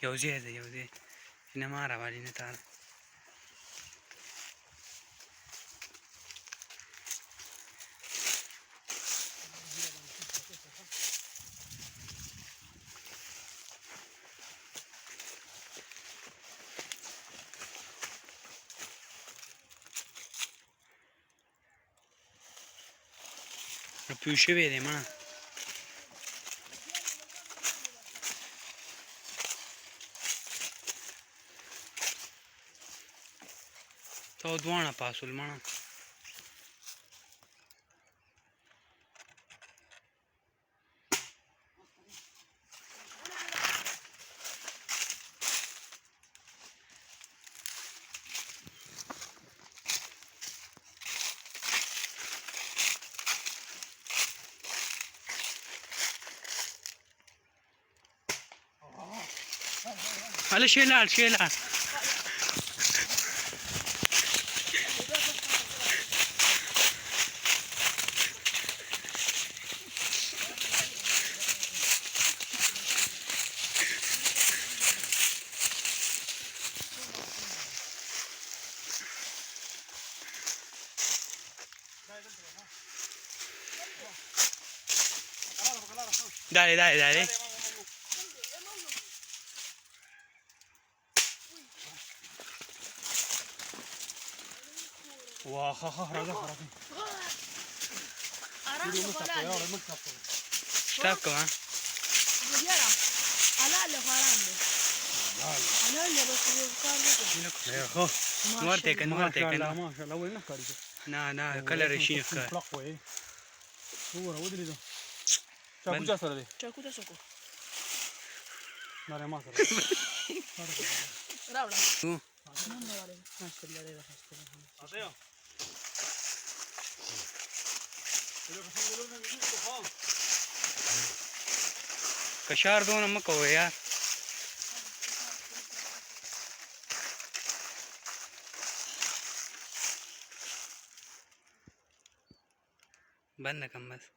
येऊ दे हिने मारावालीने तार पिवशे वेदे म्हणा तो द्वाणा पासूल म्हणा अरे शेलाळ dale wah raga stacco muerte que na color chic चाकूचा सको मारे मार रावला तू कशार दोन मग हो यार बंद कम बस